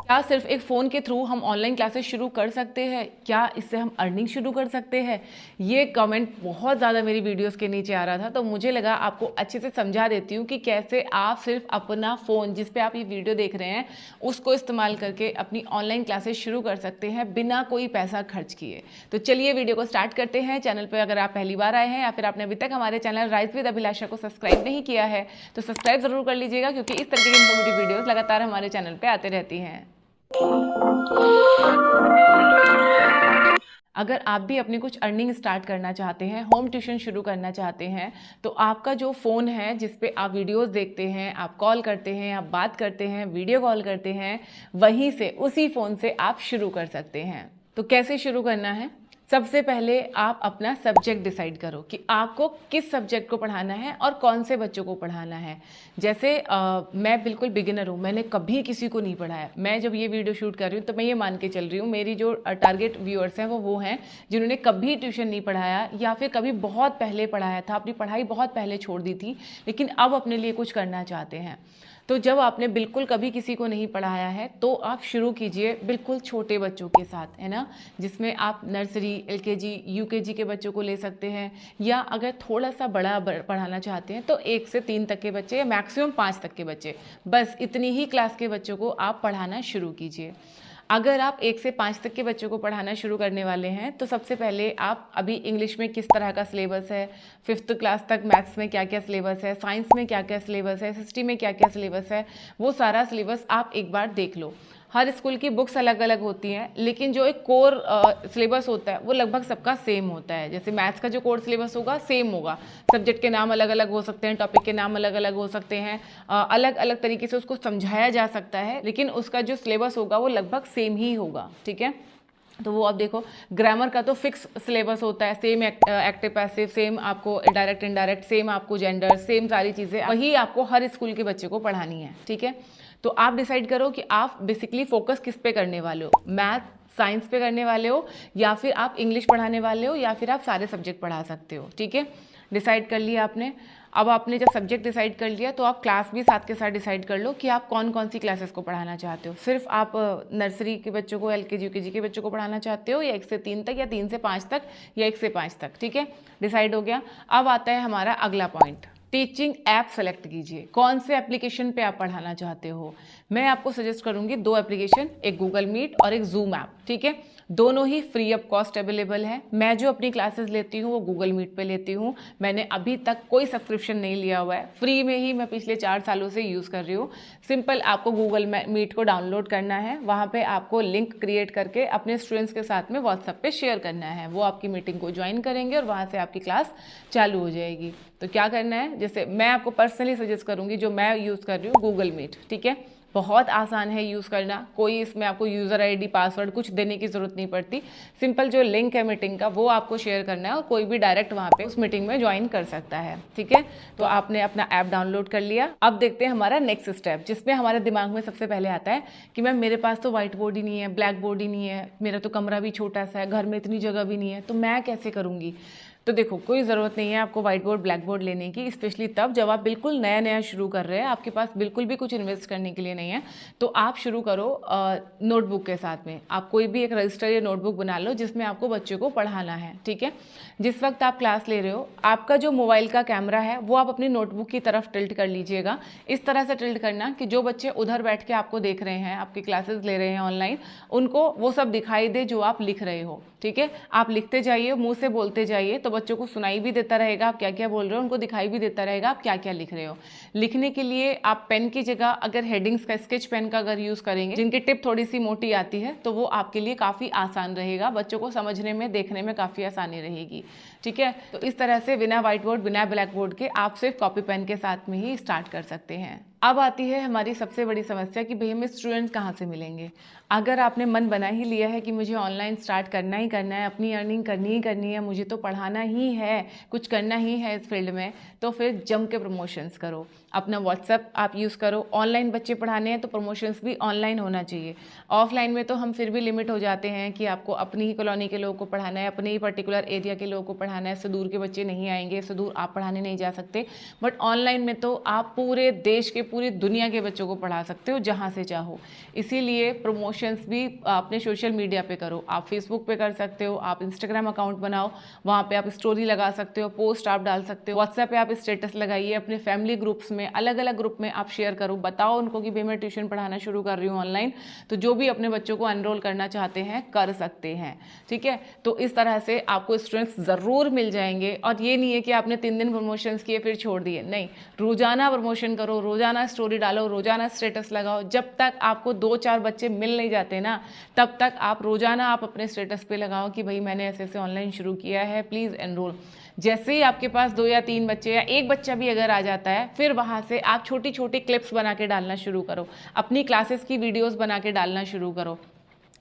क्या सिर्फ एक फ़ोन के थ्रू हम ऑनलाइन क्लासेस शुरू कर सकते हैं? क्या इससे हम अर्निंग शुरू कर सकते हैं? ये कमेंट बहुत ज़्यादा मेरी वीडियोस के नीचे आ रहा था, तो मुझे लगा आपको अच्छे से समझा देती हूँ कि कैसे आप सिर्फ अपना फ़ोन जिस पे आप ये वीडियो देख रहे हैं उसको इस्तेमाल करके अपनी ऑनलाइन क्लासेस शुरू कर सकते हैं बिना कोई पैसा खर्च किए। तो चलिए वीडियो को स्टार्ट करते हैं। चैनल पर अगर आप पहली बार आए हैं या फिर आपने अभी तक हमारे चैनल राइज विद अभिलाषा को सब्सक्राइब नहीं किया है तो सब्सक्राइब ज़रूर कर लीजिएगा, क्योंकि इस तरीके की इन्फॉर्मेटिव वीडियोज़ लगातार हमारे चैनल पर आते रहती हैं। अगर आप भी अपनी कुछ अर्निंग स्टार्ट करना चाहते हैं, होम ट्यूशन शुरू करना चाहते हैं, तो आपका जो फ़ोन है जिस पे आप वीडियोस देखते हैं, आप कॉल करते हैं, आप बात करते हैं, वीडियो कॉल करते हैं, वहीं से उसी फ़ोन से आप शुरू कर सकते हैं। तो कैसे शुरू करना है? सबसे पहले आप अपना सब्जेक्ट डिसाइड करो कि आपको किस सब्जेक्ट को पढ़ाना है और कौन से बच्चों को पढ़ाना है। जैसे मैं बिल्कुल बिगिनर हूँ, मैंने कभी किसी को नहीं पढ़ाया। मैं जब ये वीडियो शूट कर रही हूँ तो मैं ये मान के चल रही हूँ मेरी जो टारगेट व्यूअर्स हैं वो हैं जिन्होंने कभी ट्यूशन नहीं पढ़ाया या फिर कभी बहुत पहले पढ़ाया था, अपनी पढ़ाई बहुत पहले छोड़ दी थी, लेकिन अब अपने लिए कुछ करना चाहते हैं। तो जब आपने बिल्कुल कभी किसी को नहीं पढ़ाया है तो आप शुरू कीजिए बिल्कुल छोटे बच्चों के साथ, है ना, जिसमें आप नर्सरी, एलकेजी, यूकेजी के बच्चों को ले सकते हैं, या अगर थोड़ा सा बड़ा पढ़ाना चाहते हैं तो 1 से 3 तक के बच्चे या मैक्सिमम 5 तक के बच्चे, बस इतनी ही क्लास के बच्चों को आप पढ़ाना शुरू कीजिए। अगर आप 1 से 5 तक के बच्चों को पढ़ाना शुरू करने वाले हैं तो सबसे पहले आप अभी इंग्लिश में किस तरह का सिलेबस है, 5th क्लास तक मैथ्स में क्या क्या सिलेबस है, साइंस में क्या क्या सिलेबस है, हिस्ट्री में क्या क्या सिलेबस है, वो सारा सिलेबस आप एक बार देख लो। हर स्कूल की बुक्स अलग अलग होती हैं, लेकिन जो एक कोर सिलेबस होता है वो लगभग सबका सेम होता है। जैसे मैथ्स का जो कोर सिलेबस होगा सेम होगा, सब्जेक्ट के नाम अलग अलग हो सकते हैं, टॉपिक के नाम अलग अलग हो सकते हैं, अलग अलग तरीके से उसको समझाया जा सकता है, लेकिन उसका जो सिलेबस होगा वो लगभग सेम ही होगा। ठीक है, तो वो आप देखो, ग्रामर का तो फिक्स सिलेबस होता है, सेम एक्टिव पैसिव, सेम आपको डायरेक्ट इनडायरेक्ट, सेम आपको जेंडर, सेम सारी चीज़ें वही आपको हर स्कूल के बच्चे को पढ़ानी है। ठीक है, तो आप डिसाइड करो कि आप बेसिकली फोकस किस पे करने वाले हो, मैथ साइंस पे करने वाले हो, या फिर आप इंग्लिश पढ़ाने वाले हो, या फिर आप सारे सब्जेक्ट पढ़ा सकते हो। ठीक है, डिसाइड कर लिया आपने। अब आपने जब सब्जेक्ट डिसाइड कर लिया तो आप क्लास भी साथ के साथ डिसाइड कर लो कि आप कौन कौन सी क्लासेस को पढ़ाना चाहते हो। सिर्फ आप नर्सरी के बच्चों को, एलकेजी यूकेजी के बच्चों को पढ़ाना चाहते हो, या 1 से 3 तक, या 3 से 5 तक, या 1 से 5 तक। ठीक है, डिसाइड हो गया। अब आता है हमारा अगला पॉइंट, टीचिंग ऐप सेलेक्ट कीजिए। कौन से एप्लीकेशन पे आप पढ़ाना चाहते हो? मैं आपको सजेस्ट करूंगी 2 एप्लीकेशन, एक गूगल मीट और एक जूम ऐप। ठीक है, दोनों ही फ्री ऑफ कॉस्ट अवेलेबल है। मैं जो अपनी क्लासेस लेती हूँ वो गूगल मीट पे लेती हूँ। मैंने अभी तक कोई सब्सक्रिप्शन नहीं लिया हुआ है, फ्री में ही मैं पिछले 4 सालों से यूज़ कर रही हूँ। सिंपल आपको गूगल मीट को डाउनलोड करना है, वहाँ पे आपको लिंक क्रिएट करके अपने स्टूडेंट्स के साथ में व्हाट्सएप पे शेयर करना है। वो आपकी मीटिंग को ज्वाइन करेंगे और वहाँ से आपकी क्लास चालू हो जाएगी। तो क्या करना है, जैसे मैं आपको पर्सनली सजेस्ट करूँगी, जो मैं यूज़ कर रही हूँ गूगल मीट। ठीक है, बहुत आसान है यूज़ करना, कोई इसमें आपको यूज़र आईडी पासवर्ड कुछ देने की ज़रूरत नहीं पड़ती। सिंपल जो लिंक है मीटिंग का वो आपको शेयर करना है और कोई भी डायरेक्ट वहाँ पे उस मीटिंग में ज्वाइन कर सकता है। ठीक है, तो आपने अपना ऐप डाउनलोड कर लिया। अब देखते हैं हमारा नेक्स्ट स्टेप, जिसमें हमारे दिमाग में सबसे पहले आता है कि मैम मेरे पास तो व्हाइट बोर्ड ही नहीं है, ब्लैक बोर्ड ही नहीं है, मेरा तो कमरा भी छोटा सा है, घर में इतनी जगह भी नहीं है, तो मैं कैसे करूँगी? तो देखो, कोई ज़रूरत नहीं है आपको व्हाइट बोर्ड ब्लैक बोर्ड लेने की, स्पेशली तब जब आप बिल्कुल नया नया शुरू कर रहे हैं, आपके पास बिल्कुल भी कुछ इन्वेस्ट करने के लिए नहीं है। तो आप शुरू करो नोटबुक के साथ में। आप कोई भी एक रजिस्टर या नोटबुक बना लो जिसमें आपको बच्चे को पढ़ाना है। ठीक है, जिस वक्त आप क्लास ले रहे हो, आपका जो मोबाइल का कैमरा है वो आप अपनी नोटबुक की तरफ टिल्ट कर लीजिएगा। इस तरह से टिल्ट करना कि जो बच्चे उधर बैठ के आपको देख रहे हैं, आपकी क्लासेस ले रहे हैं ऑनलाइन, उनको वो सब दिखाई दे जो आप लिख रहे हो। ठीक है, आप लिखते जाइए, मुंह से बोलते जाइए, तो बच्चों को सुनाई भी देता रहेगा आप क्या क्या बोल रहे हो, उनको दिखाई भी देता रहेगा आप क्या क्या लिख रहे हो। लिखने के लिए आप पेन की जगह अगर हेडिंग्स का, स्केच पेन का अगर यूज़ करेंगे, जिनकी टिप थोड़ी सी मोटी आती है, तो वो आपके लिए काफ़ी आसान रहेगा, बच्चों को समझने में, देखने में काफ़ी आसानी रहेगी। ठीक है, तो इस तरह से बिना व्हाइट बोर्ड, बिना ब्लैक बोर्ड के आप सिर्फ कॉपी पेन के साथ में ही स्टार्ट कर सकते हैं। अब आती है हमारी सबसे बड़ी समस्या कि भाई हमें स्टूडेंट्स कहाँ से मिलेंगे। अगर आपने मन बना ही लिया है कि मुझे ऑनलाइन स्टार्ट करना ही करना है, अपनी अर्निंग करनी ही करनी है, मुझे तो पढ़ाना ही है, कुछ करना ही है इस फील्ड में, तो फिर जम के प्रमोशंस करो। अपना व्हाट्सएप आप यूज़ करो। ऑनलाइन बच्चे पढ़ाने हैं तो प्रमोशंस भी ऑनलाइन होना चाहिए। ऑफलाइन में तो हम फिर भी लिमिट हो जाते हैं कि आपको अपनी ही कॉलोनी के लोगों को पढ़ाना है, अपने ही पर्टिकुलर एरिया के लोगों को पढ़ाना है, इससे दूर के बच्चे नहीं आएंगे, इससे दूर आप पढ़ाने नहीं जा सकते। बट ऑनलाइन में तो आप पूरे देश के पूरी दुनिया के बच्चों को पढ़ा सकते हो जहाँ से चाहो। इसीलिए प्रमोशंस भी अपने सोशल मीडिया पे करो। आप फेसबुक पे कर सकते हो, आप इंस्टाग्राम अकाउंट बनाओ, वहाँ पे आप स्टोरी लगा सकते हो, पोस्ट आप डाल सकते हो, व्हाट्सएप पे आप स्टेटस लगाइए, अपने फैमिली ग्रुप्स में अलग अलग ग्रुप में आप शेयर करो, बताओ उनको कि भाई मैं ट्यूशन पढ़ाना शुरू कर रही हूँ ऑनलाइन। तो जो भी अपने बच्चों को एनरोल करना चाहते हैं कर सकते हैं, ठीक है। तो इस तरह से आपको स्टूडेंट्स ज़रूर मिल जाएंगे। और ये नहीं है कि आपने 3 दिन प्रमोशंस किए फिर छोड़ दिए, नहीं, रोजाना प्रमोशन करो, रोजाना स्टोरी डालो, रोजाना स्टेटस लगाओ। जब तक आपको 2-4 बच्चे मिल नहीं जाते ना, तब तक आप रोजाना आप अपने स्टेटस पे लगाओ कि भाई मैंने ऐसे ऐसे ऑनलाइन शुरू किया है, प्लीज़ एनरोल। जैसे ही आपके पास 2 या 3 बच्चे या एक बच्चा भी अगर आ जाता है, फिर वहाँ से आप छोटी छोटी क्लिप्स बना के डालना शुरू करो, अपनी क्लासेस की वीडियोस बना के डालना शुरू करो।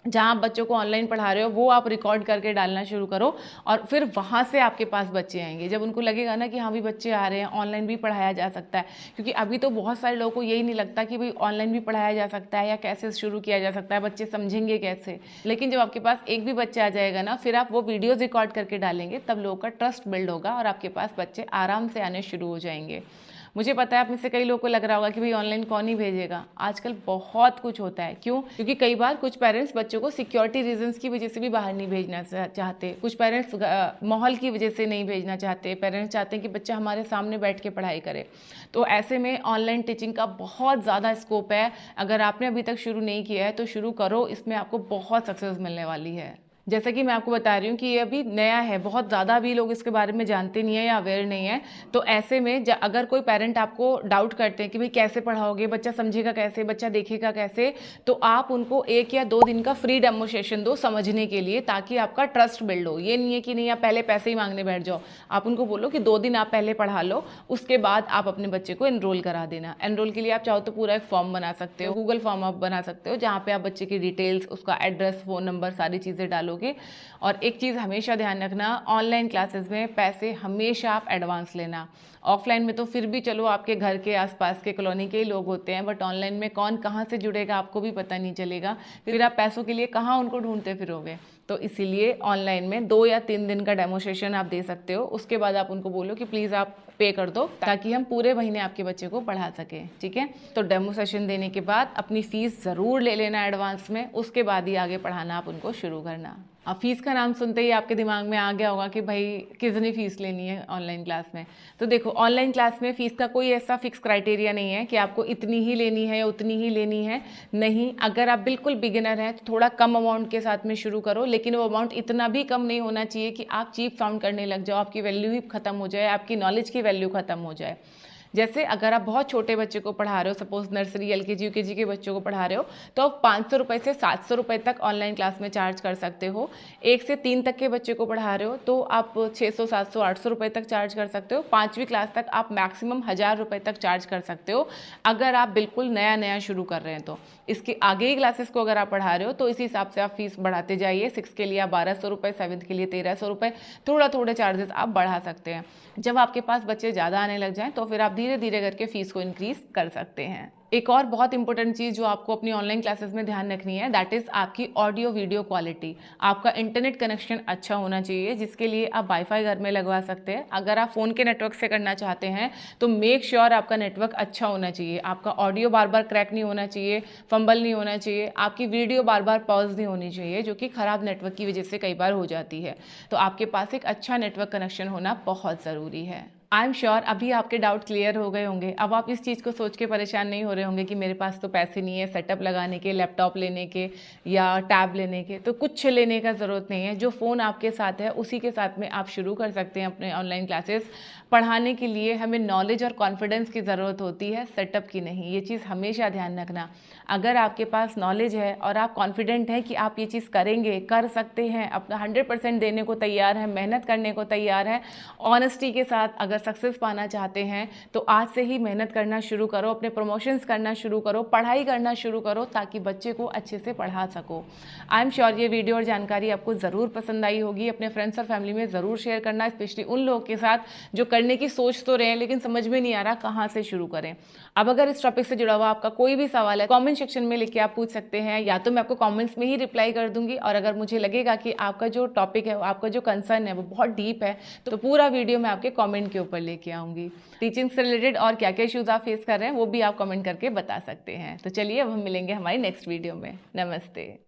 जहाँ आप बच्चों को ऑनलाइन पढ़ा रहे हो वो आप रिकॉर्ड करके डालना शुरू करो, और फिर वहाँ से आपके पास बच्चे आएंगे। जब उनको लगेगा ना कि हाँ भी बच्चे आ रहे हैं, ऑनलाइन भी पढ़ाया जा सकता है, क्योंकि अभी तो बहुत सारे लोगों को यही नहीं लगता कि भाई ऑनलाइन भी पढ़ाया जा सकता है या कैसे शुरू किया जा सकता है, बच्चे समझेंगे कैसे। लेकिन जब आपके पास एक भी बच्चा आ जाएगा ना, फिर आप वो वीडियोज़ रिकॉर्ड करके डालेंगे, तब लोगों का ट्रस्ट बिल्ड होगा और आपके पास बच्चे आराम से आने शुरू हो जाएंगे। मुझे पता है आप में से कई लोगों को लग रहा होगा कि भाई ऑनलाइन कौन ही भेजेगा, आजकल बहुत कुछ होता है। क्यों? क्योंकि कई बार कुछ पेरेंट्स बच्चों को सिक्योरिटी रीजंस की वजह से भी बाहर नहीं भेजना चाहते, कुछ पेरेंट्स माहौल की वजह से नहीं भेजना चाहते, पेरेंट्स चाहते हैं कि बच्चा हमारे सामने बैठ के पढ़ाई करे। तो ऐसे में ऑनलाइन टीचिंग का बहुत ज़्यादा स्कोप है। अगर आपने अभी तक शुरू नहीं किया है तो शुरू करो, इसमें आपको बहुत सक्सेस मिलने वाली है। जैसा कि मैं आपको बता रही हूँ कि ये अभी नया है, बहुत ज़्यादा अभी लोग इसके बारे में जानते नहीं है या अवेयर नहीं है। तो ऐसे में अगर कोई पेरेंट आपको डाउट करते हैं कि भाई कैसे पढ़ाओगे, बच्चा समझेगा कैसे, बच्चा देखेगा कैसे, तो आप उनको 1 या 2 दिन का फ्री डेमो सेशन दो समझने के लिए, ताकि आपका ट्रस्ट बिल्ड हो। ये नहीं है कि नहीं आप पहले पैसे ही मांगने बैठ जाओ। आप उनको बोलो कि 2 दिन आप पहले पढ़ा लो, उसके बाद आप अपने बच्चे को एनरोल करा देना। एनरोल के लिए आप चाहो तो पूरा एक फॉर्म बना सकते हो, गूगल फॉर्म आप बना सकते हो, जहाँ पे आप बच्चे की डिटेल्स, उसका एड्रेस, फ़ोन नंबर, सारी चीज़ें डालो। और एक चीज़ हमेशा ध्यान रखना, ऑनलाइन क्लासेस में पैसे हमेशा आप एडवांस लेना। ऑफलाइन में तो फिर भी चलो आपके घर के आसपास के कॉलोनी के ही लोग होते हैं, बट ऑनलाइन में कौन कहाँ से जुड़ेगा आपको भी पता नहीं चलेगा, फिर आप पैसों के लिए कहाँ उनको ढूंढते फिरोगे। तो इसीलिए ऑनलाइन में 2 या 3 दिन का डेमो सेशन आप दे सकते हो, उसके बाद आप उनको बोलो कि प्लीज़ आप पे कर दो, ताकि हम पूरे महीने आपके बच्चे को पढ़ा सकें, ठीक है। तो डेमो सेशन देने के बाद अपनी फ़ीस ज़रूर ले लेना एडवांस में, उसके बाद ही आगे पढ़ाना आप उनको शुरू करना। अब फीस का नाम सुनते ही आपके दिमाग में आ गया होगा कि भाई कितनी फ़ीस लेनी है ऑनलाइन क्लास में। तो देखो, ऑनलाइन क्लास में फ़ीस का कोई ऐसा फिक्स क्राइटेरिया नहीं है कि आपको इतनी ही लेनी है या उतनी ही लेनी है, नहीं। अगर आप बिल्कुल बिगिनर हैं तो थोड़ा कम अमाउंट के साथ में शुरू करो, लेकिन वो अमाउंट इतना भी कम नहीं होना चाहिए कि आप चीप साउंड करने लग जाओ, आपकी वैल्यू ही खत्म हो जाए, आपकी नॉलेज की वैल्यू खत्म हो जाए। जैसे अगर आप बहुत छोटे बच्चे को पढ़ा रहे हो, सपोज नर्सरी, LKG UKG के बच्चों को पढ़ा रहे हो, तो आप 500 रुपये से 700 रुपये तक ऑनलाइन क्लास में चार्ज कर सकते हो। 1 से 3 तक के बच्चे को पढ़ा रहे हो तो आप 600, 700, 800 रुपये तक चार्ज कर सकते हो। 5वीं क्लास तक आप मैक्सिमम 1000 रुपये तक चार्ज कर सकते हो, अगर आप बिल्कुल नया नया शुरू कर रहे हैं। तो इसके आगे ही क्लासेस को अगर आप पढ़ा रहे हो तो इसी हिसाब से आप फीस बढ़ाते जाइए। 6 के लिए आप 1200 रुपये, 7th के लिए 1300 रुपये, थोड़ा थोड़े चार्जेस आप बढ़ा सकते हैं। जब आपके पास बच्चे ज़्यादा आने लग जाएं तो फिर आप धीरे धीरे करके फीस को इंक्रीज कर सकते हैं। एक और बहुत इंपॉर्टेंट चीज़ जो आपको अपनी ऑनलाइन क्लासेस में ध्यान रखनी है, दैट इज़ आपकी ऑडियो वीडियो क्वालिटी। आपका इंटरनेट कनेक्शन अच्छा होना चाहिए, जिसके लिए आप वाईफाई घर में लगवा सकते हैं। अगर आप फ़ोन के नेटवर्क से करना चाहते हैं तो मेक श्योर आपका नेटवर्क अच्छा होना चाहिए, आपका ऑडियो बार बार क्रैक नहीं होना चाहिए, फंबल नहीं होना चाहिए, आपकी वीडियो बार बार पॉज नहीं होनी चाहिए, जो कि ख़राब नेटवर्क की वजह से कई बार हो जाती है। तो आपके पास एक अच्छा नेटवर्क कनेक्शन होना बहुत ज़रूरी है। आई एम श्योर अभी आपके डाउट क्लियर हो गए होंगे। अब आप इस चीज़ को सोच के परेशान नहीं हो रहे होंगे कि मेरे पास तो पैसे नहीं है सेटअप लगाने के, लैपटॉप लेने के या टैब लेने के। तो कुछ लेने का ज़रूरत नहीं है, जो फ़ोन आपके साथ है उसी के साथ में आप शुरू कर सकते हैं अपने ऑनलाइन क्लासेस। पढ़ाने के लिए हमें नॉलेज और कॉन्फिडेंस की ज़रूरत होती है, सेटअप की नहीं। ये चीज़ हमेशा ध्यान रखना। अगर आपके पास नॉलेज है और आप कॉन्फिडेंट हैं कि आप ये चीज़ करेंगे, कर सकते हैं, अपना 100% देने को तैयार हैं, मेहनत करने को तैयार हैं, ऑनेस्टी के साथ अगर सक्सेस पाना चाहते हैं तो आज से ही मेहनत करना शुरू करो, अपने प्रमोशंस करना शुरू करो, पढ़ाई करना शुरू करो, ताकि बच्चे को अच्छे से पढ़ा सको। आई एम श्योर ये वीडियो और जानकारी आपको ज़रूर पसंद आई होगी। अपने फ्रेंड्स और फैमिली में ज़रूर शेयर करना, स्पेशली उन लोगों के साथ जो करने की सोच तो रहे हैं लेकिन समझ में नहीं आ रहा कहाँ से शुरू करें। अब अगर इस टॉपिक से जुड़ा हुआ आपका कोई भी सवाल है, कमेंट सेक्शन में लिख के आप पूछ सकते हैं, या तो मैं आपको कमेंट्स में ही रिप्लाई कर दूंगी, और अगर मुझे लगेगा कि आपका जो टॉपिक है, आपका जो कंसर्न है वो बहुत डीप है, तो पूरा वीडियो मैं आपके कमेंट के ऊपर ऊपर लेके आऊँगी। टीचिंग से रिलेटेड और क्या क्या इश्यूज़ आप फेस कर रहे हैं वो भी आप कमेंट करके बता सकते हैं। तो चलिए अब हम मिलेंगे हमारी नेक्स्ट वीडियो में। नमस्ते।